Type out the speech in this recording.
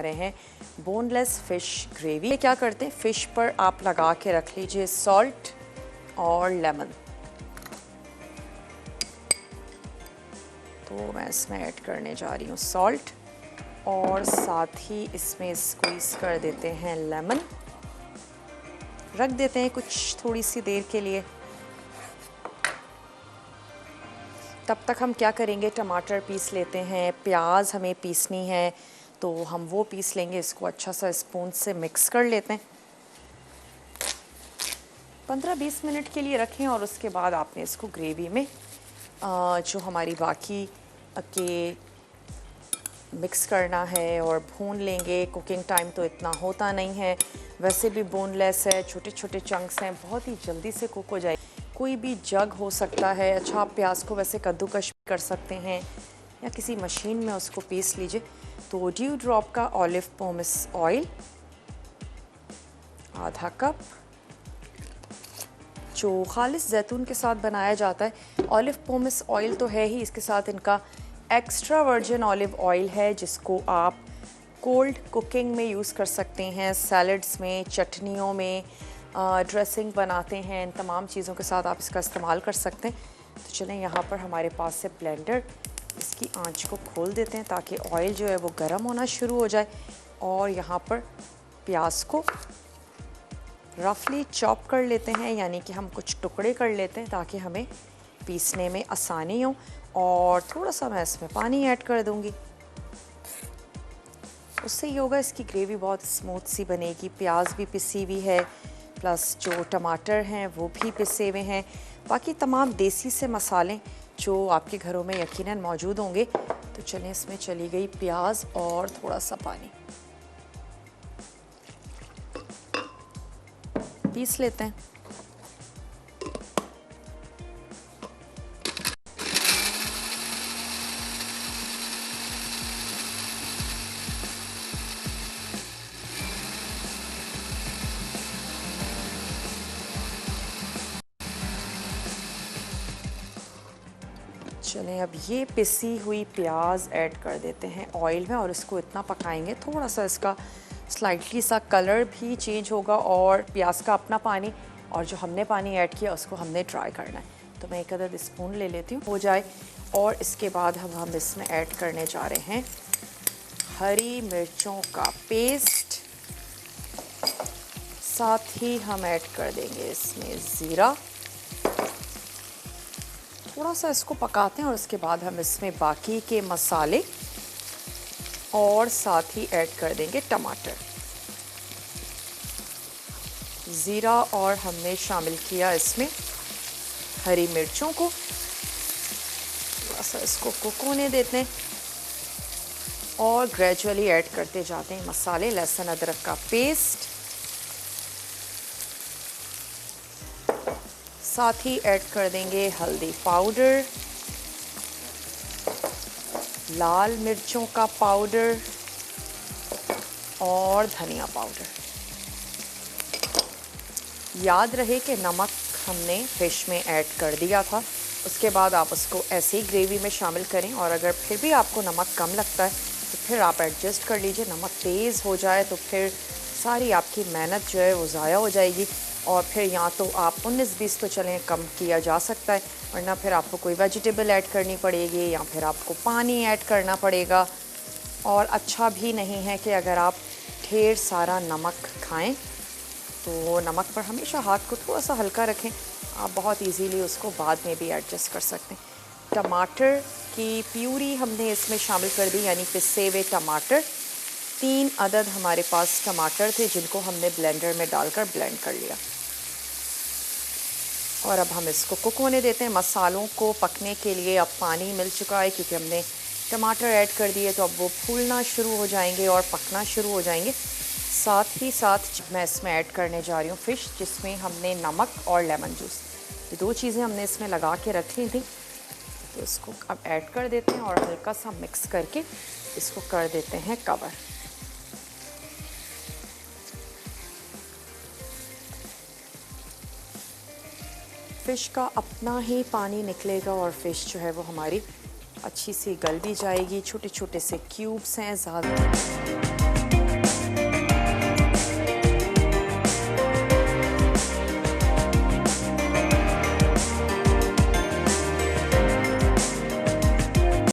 रहे हैं boneless fish gravy. क्या करते हैं, फिश पर आप लगा के रख लीजिए सॉल्ट और लेमन। तो मैं इसमें ऐड करने जा रही हूँ सॉल्ट और साथ ही इसमें स्क्वीज़ कर देते हैं लेमन। रख देते हैं कुछ थोड़ी सी देर के लिए। तब तक हम क्या करेंगे, टमाटर पीस लेते हैं, प्याज हमें पीसनी है तो हम वो पीस लेंगे। इसको अच्छा सा स्पून से मिक्स कर लेते हैं। 15-20 मिनट के लिए रखें और उसके बाद आपने इसको ग्रेवी में जो हमारी बाकी के मिक्स करना है और भून लेंगे। कुकिंग टाइम तो इतना होता नहीं है, वैसे भी बोनलेस है, छोटे छोटे चंक्स हैं, बहुत ही जल्दी से कुक हो जाए। कोई भी जग हो सकता है। अच्छा, आप प्याज को वैसे कद्दूकश कर सकते हैं या किसी मशीन में उसको पीस लीजिए। तो ड्यू ड्रॉप का ऑलिव पोमेस ऑयल आधा कप, जो खालिस जैतून के साथ बनाया जाता है। ऑलिव पोमेस ऑयल तो है ही, इसके साथ इनका एक्स्ट्रा वर्जिन ऑलिव ऑयल है जिसको आप कोल्ड कुकिंग में यूज़ कर सकते हैं, सैलड्स में, चटनियों में, ड्रेसिंग बनाते हैं, इन तमाम चीज़ों के साथ आप इसका इस्तेमाल कर सकते हैं। तो चलें, यहाँ पर हमारे पास से ब्लेंडर, इसकी आंच को खोल देते हैं ताकि ऑयल जो है वो गर्म होना शुरू हो जाए। और यहाँ पर प्याज को रफली चॉप कर लेते हैं, यानी कि हम कुछ टुकड़े कर लेते हैं ताकि हमें पीसने में आसानी हो। और थोड़ा सा मैं इसमें पानी ऐड कर दूँगी, उससे ये होगा इसकी ग्रेवी बहुत स्मूथ सी बनेगी। प्याज भी पिसी हुई है, प्लस जो टमाटर हैं वो भी पिसे हुए हैं, बाकी तमाम देसी से मसाले जो आपके घरों में यकीनन मौजूद होंगे। तो चलें, इसमें चली गई प्याज और थोड़ा सा पानी, पीस लेते हैं। चलें, अब ये पिसी हुई प्याज ऐड कर देते हैं ऑयल में और इसको इतना पकाएंगे, थोड़ा सा इसका स्लाइटली सा कलर भी चेंज होगा और प्याज का अपना पानी और जो हमने पानी ऐड किया उसको हमने ड्राई करना है। तो मैं एक आधा स्पून ले लेती हूँ हो जाए। और इसके बाद हम इसमें ऐड करने जा रहे हैं हरी मिर्चों का पेस्ट, साथ ही हम ऐड कर देंगे इसमें ज़ीरा। थोड़ा सा इसको पकाते हैं और उसके बाद हम इसमें बाकी के मसाले और साथ ही ऐड कर देंगे टमाटर। ज़ीरा और हमने शामिल किया इसमें हरी मिर्चों को। थोड़ा सा इसको कुक होने देते हैं और ग्रेजुअली ऐड करते जाते हैं मसाले। लहसुन अदरक का पेस्ट, साथ ही ऐड कर देंगे हल्दी पाउडर, लाल मिर्चों का पाउडर और धनिया पाउडर। याद रहे कि नमक हमने फिश में ऐड कर दिया था, उसके बाद आप उसको ऐसे ही ग्रेवी में शामिल करें। और अगर फिर भी आपको नमक कम लगता है तो फिर आप एडजस्ट कर लीजिए। नमक तेज़ हो जाए तो फिर सारी आपकी मेहनत जो है वो ज़ाया हो जाएगी और फिर या तो आप 19-20 तो चलें कम किया जा सकता है, वरना फिर आपको कोई वेजिटेबल ऐड करनी पड़ेगी या फिर आपको पानी ऐड करना पड़ेगा। और अच्छा भी नहीं है कि अगर आप ढेर सारा नमक खाएं, तो नमक पर हमेशा हाथ को थोड़ा सा हल्का रखें, आप बहुत इजीली उसको बाद में भी एडजस्ट कर सकते हैं। टमाटर की प्यूरी हमने इसमें शामिल कर दी, यानी पिसे हुए टमाटर। 3 अदद हमारे पास टमाटर थे जिनको हमने ब्लेंडर में डालकर ब्लेंड कर लिया। और अब हम इसको कुक होने देते हैं। मसालों को पकने के लिए अब पानी मिल चुका है क्योंकि हमने टमाटर ऐड कर दिए, तो अब वो फूलना शुरू हो जाएंगे और पकना शुरू हो जाएंगे। साथ ही साथ मैं इसमें ऐड करने जा रही हूँ फ़िश, जिसमें हमने नमक और लेमन जूस, ये 2 चीज़ें हमने इसमें लगा के रखी थी। तो इसको अब ऐड कर देते हैं और हल्का सा मिक्स करके इसको कर देते हैं कवर। फ़िश का अपना ही पानी निकलेगा और फ़िश जो है वो हमारी अच्छी सी गल भी जाएगी। छोटे छोटे से क्यूब्स हैं, ज़्यादा